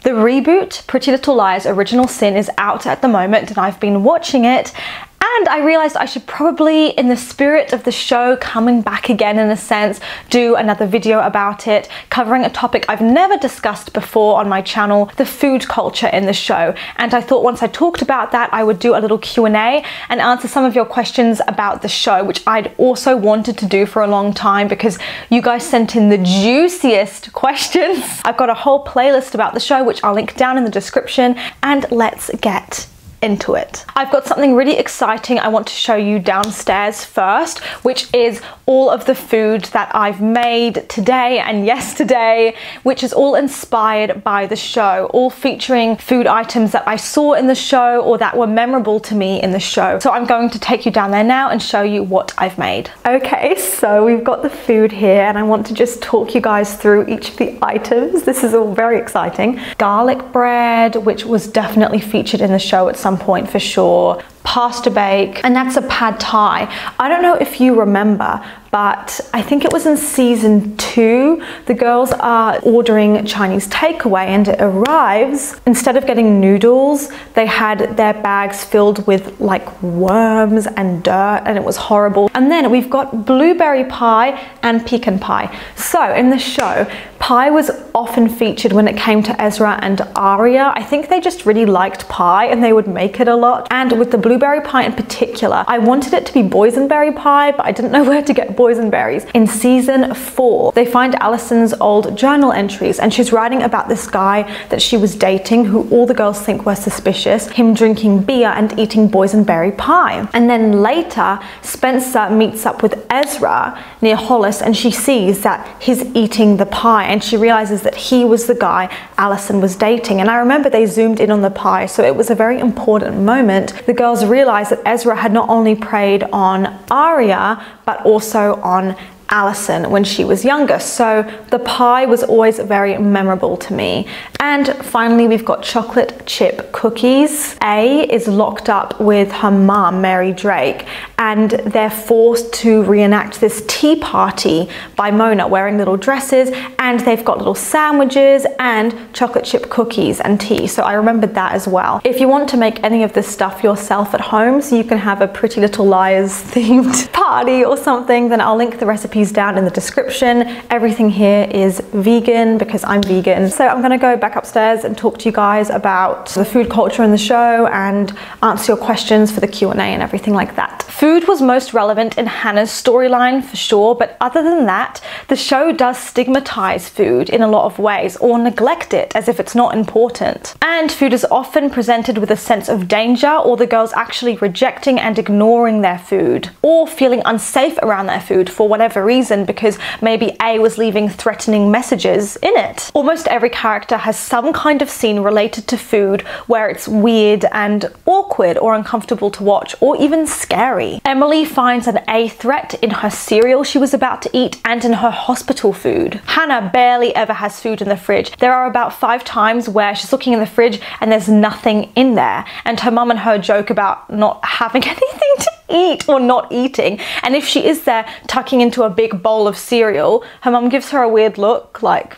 The reboot, Pretty Little Liars Original Sin, is out at the moment and I've been watching it. And I realized I should probably, in the spirit of the show coming back again in a sense, do another video about it, covering a topic I've never discussed before on my channel, the food culture in the show. And I thought once I talked about that, I would do a little Q&A and answer some of your questions about the show, which I'd also wanted to do for a long time because you guys sent in the juiciest questions. I've got a whole playlist about the show, which I'll link down in the description, and let's get into it. I've got something really exciting I want to show you downstairs first, which is all of the food that I've made today and yesterday, which is all inspired by the show, all featuring food items that I saw in the show or that were memorable to me in the show. So I'm going to take you down there now and show you what I've made. Okay, so we've got the food here and I want to just talk you guys through each of the items. This is all very exciting. Garlic bread, which was definitely featured in the show at some point for sure. Pasta bake, and that's a pad thai. I don't know if you remember, but I think it was in season 2, the girls are ordering Chinese takeaway and it arrives, instead of getting noodles, they had their bags filled with like worms and dirt, and it was horrible. And then we've got blueberry pie and pecan pie. So in the show, pie was often featured when it came to Ezra and Arya. I think they just really liked pie and they would make it a lot. And with the blueberry pie in particular, I wanted it to be boysenberry pie, but I didn't know where to get boysenberries. In season 4, they find Alison's old journal entries and she's writing about this guy that she was dating who all the girls think were suspicious, him drinking beer and eating boysenberry pie. And then later, Spencer meets up with Ezra near Hollis and she sees that he's eating the pie and she realizes that he was the guy Alison was dating. And I remember they zoomed in on the pie, so it was a very important moment. The girls realized that Ezra had not only preyed on Arya, but also on Alison when she was younger. So the pie was always very memorable to me. And finally, we've got chocolate chip cookies. A is locked up with her mum, Mary Drake, and they're forced to reenact this tea party by Mona wearing little dresses, and they've got little sandwiches and chocolate chip cookies and tea. So I remembered that as well. If you want to make any of this stuff yourself at home so you can have a Pretty Little Liars themed party or something, then I'll link the recipe down in the description. Everything here is vegan because I'm vegan. So I'm gonna go back upstairs and talk to you guys about the food culture in the show and answer your questions for the Q&A and everything like that. Food was most relevant in Hannah's storyline for sure, but other than that, the show does stigmatize food in a lot of ways or neglect it as if it's not important. And food is often presented with a sense of danger or the girls actually rejecting and ignoring their food or feeling unsafe around their food for whatever reason, because maybe A was leaving threatening messages in it. Almost every character has some kind of scene related to food where it's weird and awkward or uncomfortable to watch or even scary. Emily finds an A threat in her cereal she was about to eat and in her hospital food. Hannah barely ever has food in the fridge. There are about 5 times where she's looking in the fridge and there's nothing in there, and her mum and her joke about not having anything to eat or not eating, and if she is there tucking into a big bowl of cereal, her mum gives her a weird look like,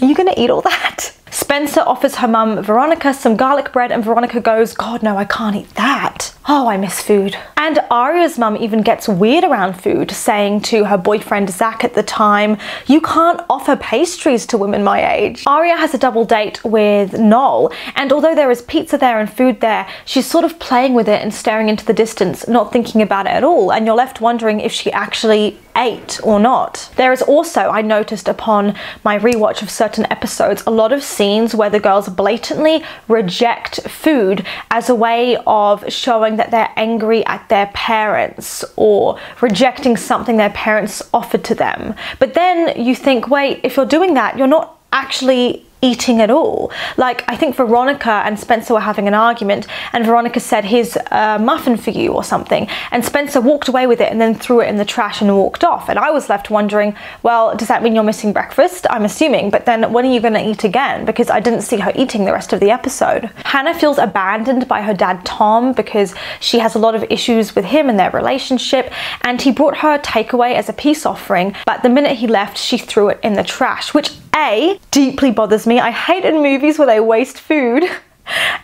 are you gonna eat all that? Spencer offers her mum Veronica some garlic bread and Veronica goes, God no, I can't eat that. Oh, I miss food. And Arya's mum even gets weird around food, saying to her boyfriend Zach at the time, you can't offer pastries to women my age. Arya has a double date with Noel, and although there is pizza there and food there, she's sort of playing with it and staring into the distance, not thinking about it at all, and you're left wondering if she actually ate or not. There is also, I noticed upon my rewatch of certain episodes, a lot of scenes where the girls blatantly reject food as a way of showing that they're angry at their parents or rejecting something their parents offered to them. But then you think, wait, if you're doing that, you're not actually eating at all. Like, I think Veronica and Spencer were having an argument and Veronica said, here's a muffin for you or something, and Spencer walked away with it and then threw it in the trash and walked off, and I was left wondering, well, does that mean you're missing breakfast? I'm assuming, but then when are you going to eat again? Because I didn't see her eating the rest of the episode. Hannah feels abandoned by her dad Tom because she has a lot of issues with him and their relationship, and he brought her takeaway as a peace offering, but the minute he left she threw it in the trash, which A, deeply bothers me. I hate in movies where they waste food.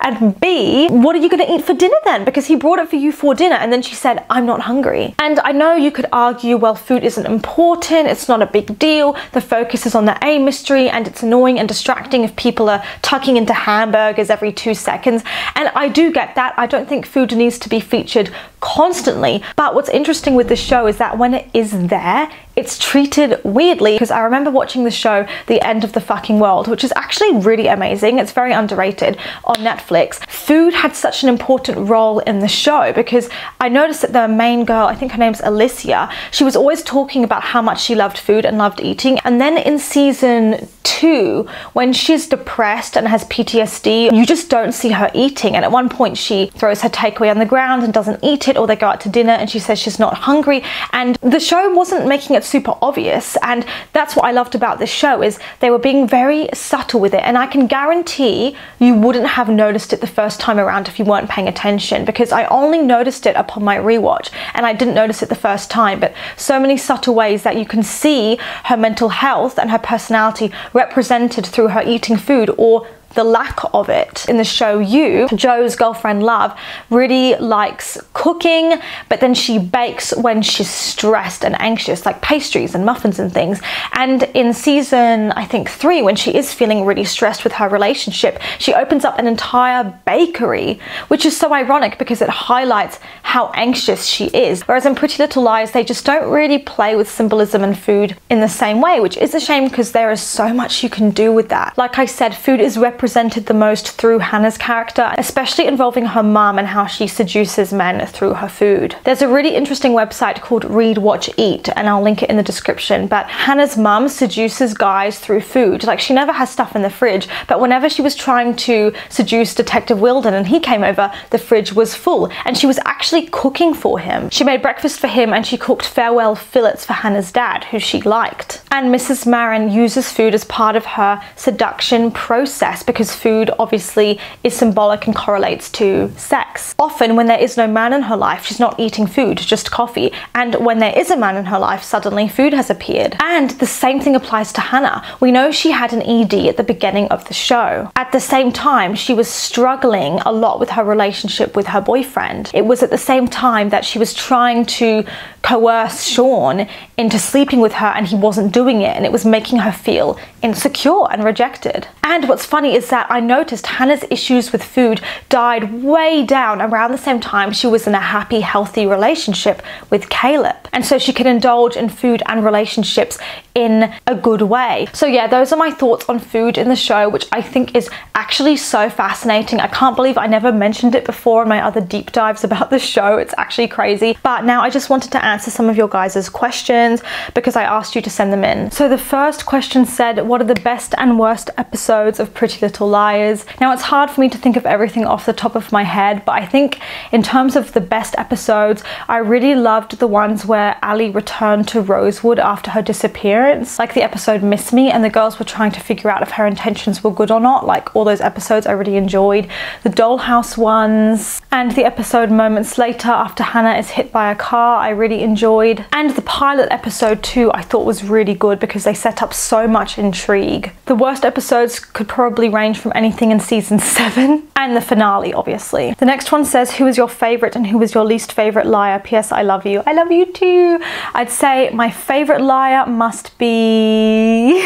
And B, what are you going to eat for dinner then? Because he brought it for you for dinner and then she said, I'm not hungry. And I know you could argue, well, food isn't important, it's not a big deal, the focus is on the A mystery and it's annoying and distracting if people are tucking into hamburgers every 2 seconds. And I do get that. I don't think food needs to be featured constantly. But what's interesting with this show is that when it is there, it's treated weirdly. Because I remember watching the show The End of the Fucking World, which is actually really amazing. It's very underrated on Netflix. Food had such an important role in the show because I noticed that the main girl, I think her name's Alicia, she was always talking about how much she loved food and loved eating. And then in season 2, when she's depressed and has PTSD, you just don't see her eating. And at one point she throws her takeaway on the ground and doesn't eat it, or they go out to dinner and she says she's not hungry. And the show wasn't making it super obvious, and that's what I loved about this show, is they were being very subtle with it. And I can guarantee you wouldn't have noticed it the first time around if you weren't paying attention, because I only noticed it upon my rewatch and I didn't notice it the first time. But so many subtle ways that you can see her mental health and her personality represented through her eating food, or the lack of it. In the show You, Joe's girlfriend Love really likes cooking, but then she bakes when she's stressed and anxious, like pastries and muffins and things. And in season, I think 3, when she is feeling really stressed with her relationship, she opens up an entire bakery, which is so ironic because it highlights how anxious she is. Whereas in Pretty Little Lies, they just don't really play with symbolism and food in the same way, which is a shame because there is so much you can do with that. Like I said, food is represented the most through Hannah's character, especially involving her mum and how she seduces men through her food. There's a really interesting website called Read, Watch, Eat, and I'll link it in the description, but Hannah's mum seduces guys through food. Like, she never has stuff in the fridge, but whenever she was trying to seduce Detective Wilden and he came over, the fridge was full and she was actually cooking for him. She made breakfast for him and she cooked farewell fillets for Hannah's dad, who she liked. And Mrs. Marin uses food as part of her seduction process because food obviously is symbolic and correlates to sex. Often when there is no man in her life, she's not eating food, just coffee. And when there is a man in her life, suddenly food has appeared. And the same thing applies to Hannah. We know she had an ED at the beginning of the show. At the same time, she was struggling a lot with her relationship with her boyfriend. It was at the same time that she was trying to coerce Sean into sleeping with her and he wasn't doing it, and it was making her feel insecure and rejected. And what's funny is that I noticed Hannah's issues with food died way down around the same time she was in a happy, healthy relationship with Caleb. And so she could indulge in food and relationships in a good way. So yeah, those are my thoughts on food in the show, which I think is actually so fascinating. I can't believe I never mentioned it before in my other deep dives about the show. It's actually crazy. But now I just wanted to answer some of your guys' questions because I asked you to send them in. So the first question said, what are the best and worst episodes of Pretty Little Liars? Now, it's hard for me to think of everything off the top of my head, but I think in terms of the best episodes, I really loved the ones where Ali returned to Rosewood after her disappearance, like the episode Miss Me, and the girls were trying to figure out if her intentions were good or not. Like, all those episodes I really enjoyed. The Dollhouse ones, and the episode Moments Later after Hannah is hit by a car, I really enjoyed. And the pilot episode too, I thought was really good because they set up so much intrigue. The worst episodes could probably range from anything in season 7 and the finale, obviously. The next one says, who is your favorite and who is your least favorite liar? P.S. I love you. I love you too. I'd say my favorite liar must be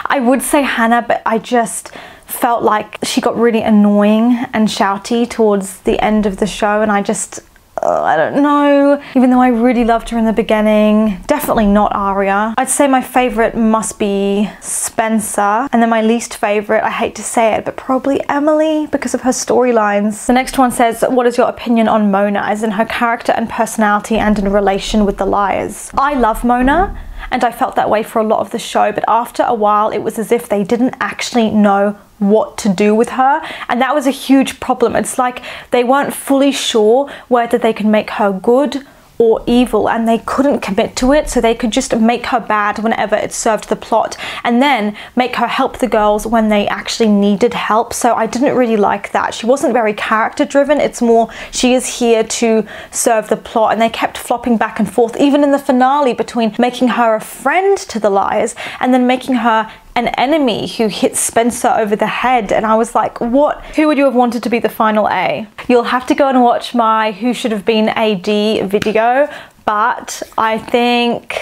I would say Hannah, but I just felt like she got really annoying and shouty towards the end of the show, and I just I don't know, even though I really loved her in the beginning. Definitely not Aria. I'd say my favorite must be Spencer, and then my least favorite, I hate to say it, but probably Emily because of her storylines. The next one says, what is your opinion on Mona, as in her character and personality and in relation with the liars? I love Mona, and I felt that way for a lot of the show, but after a while it was as if they didn't actually know what to do with her, and that was a huge problem. It's like they weren't fully sure whether they could make her good or evil, and they couldn't commit to it, so they could just make her bad whenever it served the plot and then make her help the girls when they actually needed help. So I didn't really like that. She wasn't very character driven. It's more she is here to serve the plot, and they kept flopping back and forth even in the finale between making her a friend to the liars and then making her an enemy who hit Spencer over the head, and I was like, what? Who would you have wanted to be the final A? You'll have to go and watch my Who Should Have Been AD video, but I think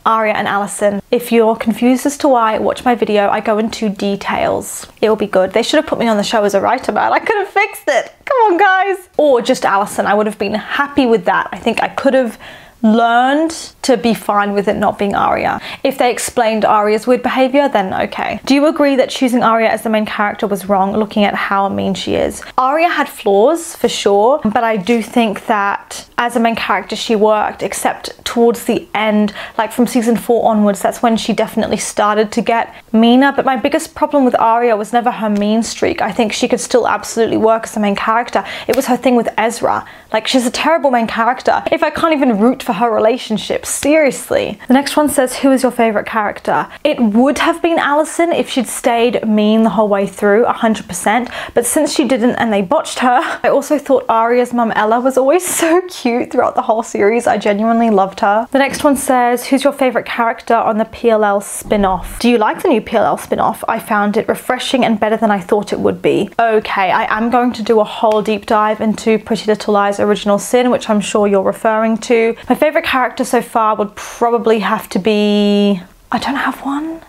Aria and Allison. If you're confused as to why, watch my video. I go into details. It will be good. They should have put me on the show as a writer, man. I could have fixed it. Come on, guys. Or just Allison. I would have been happy with that. I think I could have learned to be fine with it not being Aria. If they explained Aria's weird behavior, then okay. Do you agree that choosing Aria as the main character was wrong, looking at how mean she is? Aria had flaws for sure, but I do think that as a main character she worked, except towards the end, like from season 4 onwards, that's when she definitely started to get meaner. But my biggest problem with Aria was never her mean streak. I think she could still absolutely work as the main character. It was her thing with Ezra. Like, she's a terrible main character if I can't even root for her relationship. Seriously. The next one says, who is your favorite character? It would have been Allison if she'd stayed mean the whole way through, 100%. But since she didn't and they botched her, I also thought Aria's mum Ella was always so cute throughout the whole series. I genuinely loved her. The next one says, who's your favorite character on the PLL spin-off? Do you like the new PLL spin-off? I found it refreshing and better than I thought it would be. Okay, I am going to do a whole deep dive into Pretty Little Lies Original Sin, which I'm sure you're referring to. My favorite character so far would probably have to be... I don't have one.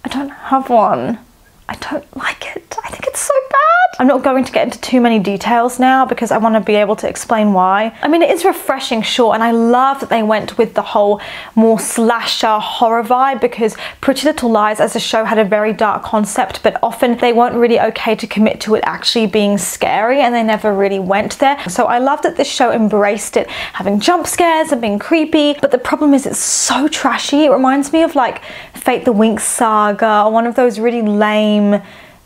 I don't have one. I don't like it. I think it's so bad. I'm not going to get into too many details now because I want to be able to explain why. I mean, it is refreshing, sure, and I love that they went with the whole more slasher horror vibe, because Pretty Little Lies as a show had a very dark concept, but often they weren't really okay to commit to it actually being scary, and they never really went there. So I love that this show embraced it, having jump scares and being creepy, but the problem is it's so trashy. It reminds me of like Fate the Winx Saga, or one of those really lame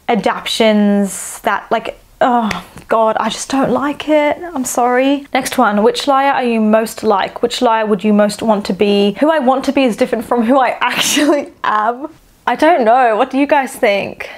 adaptions that, like, oh god, I just don't like it. I'm sorry. Next one, which liar are you most like? Which liar would you most want to be? Who I want to be is different from who I actually am. I don't know. What do you guys think?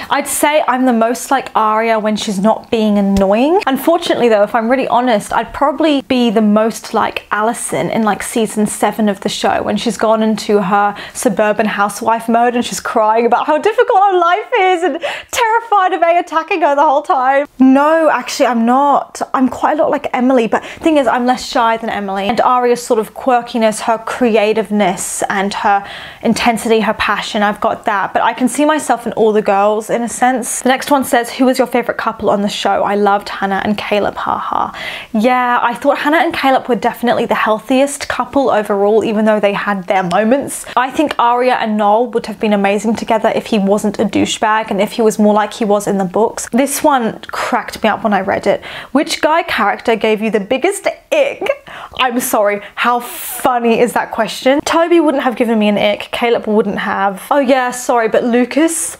I'd say I'm the most like Aria when she's not being annoying. Unfortunately though, if I'm really honest, I'd probably be the most like Allison in like season 7 of the show, when she's gone into her suburban housewife mode and she's crying about how difficult her life is and terrified of A attacking her the whole time. No, actually I'm not. I'm quite a lot like Emily, but the thing is I'm less shy than Emily, and Aria's sort of quirkiness, her creativeness and her intensity, her passion, I've got that, but I can see myself in all the girls in a sense. The next one says, who was your favorite couple on the show? I loved Hannah and Caleb, haha. Yeah, I thought Hannah and Caleb were definitely the healthiest couple overall, even though they had their moments. I think Aria and Noel would have been amazing together if he wasn't a douchebag and if he was more like he was in the books. This one cracked me up when I read it. Which guy character gave you the biggest ick? I'm sorry, how funny is that question? Toby wouldn't have given me an ick, Caleb wouldn't have. Oh yeah, sorry, but Lucas,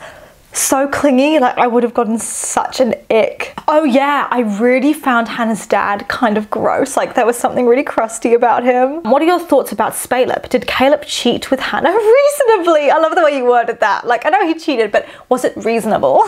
so clingy, like I would have gotten such an ick. Oh yeah, I really found Hannah's dad kind of gross, like there was something really crusty about him. What are your thoughts about Spaleb? Did Caleb cheat with Hannah reasonably? I love the way you worded that. Like, I know he cheated, but was it reasonable?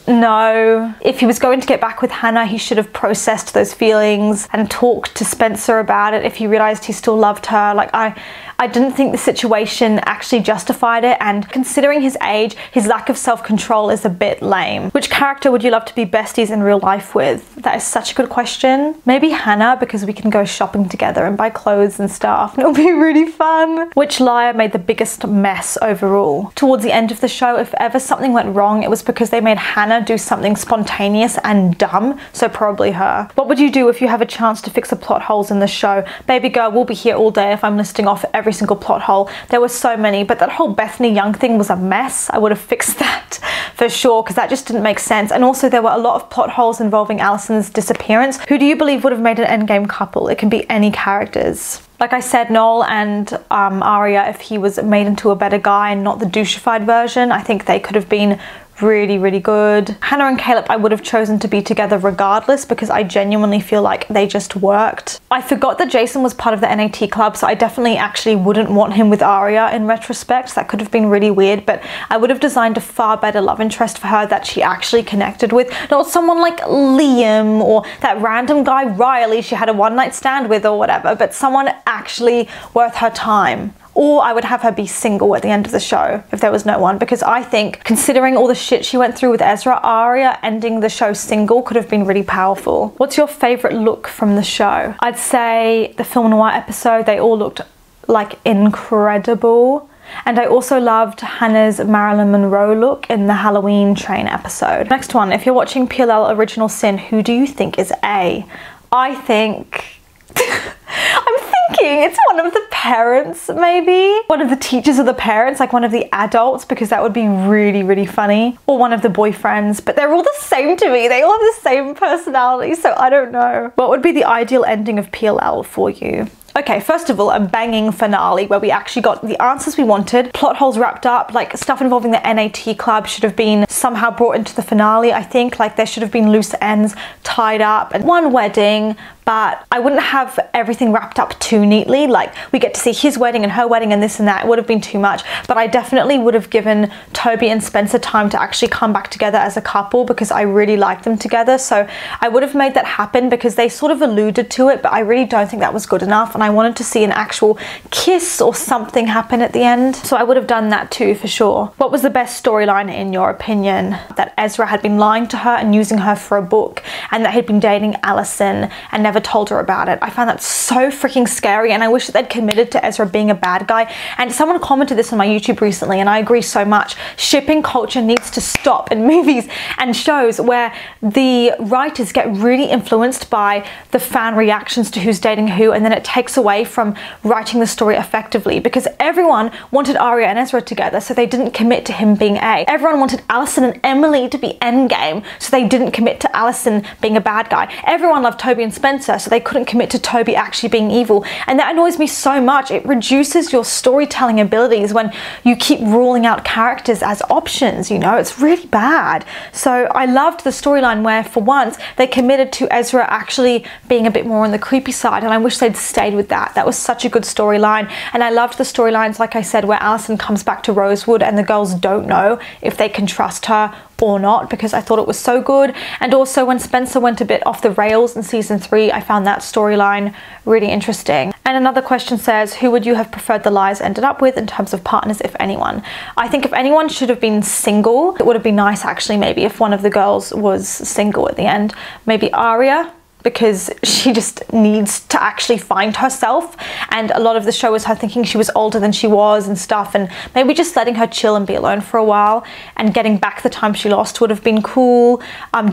No. If he was going to get back with Hannah, he should have processed those feelings and talked to Spencer about it if he realized he still loved her. Like, I didn't think the situation actually justified it, and considering his age, his lack of self-control is a bit lame. Which character would you love to be besties in real life with? That is such a good question. Maybe Hannah, because we can go shopping together and buy clothes and stuff, and it'll be really fun. Which liar made the biggest mess overall? Towards the end of the show, if ever something went wrong, it was because they made Hannah do something spontaneous and dumb, so probably her. What would you do if you have a chance to fix the plot holes in the show? Baby girl, we'll be here all day if I'm listing off every single plot hole. There were so many, but that whole Bethany Young thing was a mess. I would have fixed that for sure, because that just didn't make sense. And also there were a lot of plot holes involving Allison's disappearance. Who do you believe would have made an endgame couple? It can be any characters. Like I said, Noel and Aria, if he was made into a better guy and not the douchified version, I think they could have been really, really good. Hannah and Caleb I would have chosen to be together regardless, because I genuinely feel like they just worked. I forgot that Jason was part of the NAT club, so I definitely actually wouldn't want him with Aria in retrospect. That could have been really weird, but I would have designed a far better love interest for her that she actually connected with. Not someone like Liam or that random guy Riley she had a one-night stand with or whatever, but someone actually worth her time. or I would have her be single at the end of the show if there was no one, because I think considering all the shit she went through with Ezra, Arya ending the show single could have been really powerful. What's your favorite look from the show? I'd say the film noir episode, they all looked like incredible. And I also loved Hannah's Marilyn Monroe look in the Halloween Train episode. Next one, if you're watching PLL Original Sin, who do you think is A? I think... I'm thinking it's one of the parents, maybe. One of the teachers of the parents, like one of the adults, because that would be really, really funny. Or one of the boyfriends, but they're all the same to me. They all have the same personality, so I don't know. What would be the ideal ending of PLL for you? Okay, first of all, a banging finale where we actually got the answers we wanted, plot holes wrapped up, like stuff involving the NAT club should have been somehow brought into the finale, I think. Like there should have been loose ends tied up, and one wedding, but I wouldn't have everything wrapped up too neatly. Like we get to see his wedding and her wedding and this and that. It would have been too much, but I definitely would have given Toby and Spencer time to actually come back together as a couple, because I really like them together. So I would have made that happen, because they sort of alluded to it, but I really don't think that was good enough, and I wanted to see an actual kiss or something happen at the end. So I would have done that too, for sure. What was the best storyline in your opinion? That Ezra had been lying to her and using her for a book, and that he'd been dating Alicent and never told her about it. I found that so freaking scary, and I wish that they'd committed to Ezra being a bad guy. And someone commented this on my YouTube recently, and I agree so much. Shipping culture needs to stop in movies and shows where the writers get really influenced by the fan reactions to who's dating who, and then it takes away from writing the story effectively, because everyone wanted Arya and Ezra together, so they didn't commit to him being A. Everyone wanted Alicent and Emily to be endgame, so they didn't commit to Alicent being a bad guy. Everyone loved Toby and Spencer, so they couldn't commit to Toby actually being evil. And that annoys me so much. It reduces your storytelling abilities when you keep ruling out characters as options, you know? It's really bad. So I loved the storyline where, for once, they committed to Ezra actually being a bit more on the creepy side, and I wish they'd stayed with that. That was such a good storyline. And I loved the storylines, like I said, where Alicent comes back to Rosewood and the girls don't know if they can trust her or not, because I thought it was so good. And also when Spencer went a bit off the rails in season 3, I found that storyline really interesting. And another question says, who would you have preferred the lies ended up with in terms of partners, if anyone? I think if anyone should have been single, it would have been nice actually, maybe if one of the girls was single at the end. Maybe Arya, because she just needs to actually find herself, and a lot of the show was her thinking she was older than she was and stuff, and maybe just letting her chill and be alone for a while and getting back the time she lost would have been cool.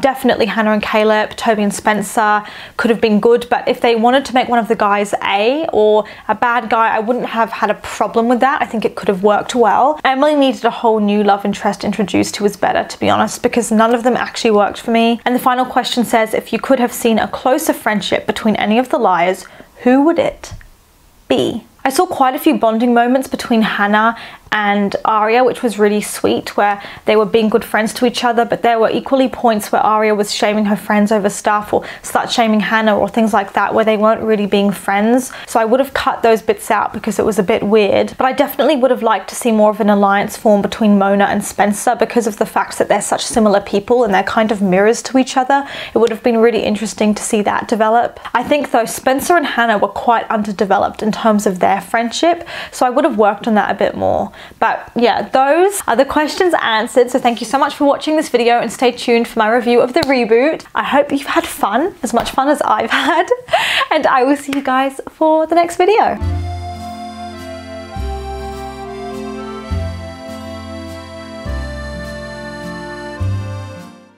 Definitely Hannah and Caleb, Toby and Spencer could have been good, but if they wanted to make one of the guys A or a bad guy, I wouldn't have had a problem with that. I think it could have worked well. Emily needed a whole new love interest introduced who was better, to be honest, because none of them actually worked for me. And the final question says, if you could have seen a closer friendship between any of the liars, who would it be? I saw quite a few bonding moments between Hannah and Arya, which was really sweet, where they were being good friends to each other, but there were equally points where Arya was shaming her friends over stuff, or slut shaming Hannah, or things like that, where they weren't really being friends. So I would have cut those bits out because it was a bit weird, but I definitely would have liked to see more of an alliance form between Mona and Spencer, because of the fact that they're such similar people and they're kind of mirrors to each other. It would have been really interesting to see that develop. I think though Spencer and Hannah were quite underdeveloped in terms of their friendship, so I would have worked on that a bit more. But yeah, those are the questions answered. So thank you so much for watching this video, and stay tuned for my review of the reboot. I hope you've had fun, as much fun as I've had, and I will see you guys for the next video.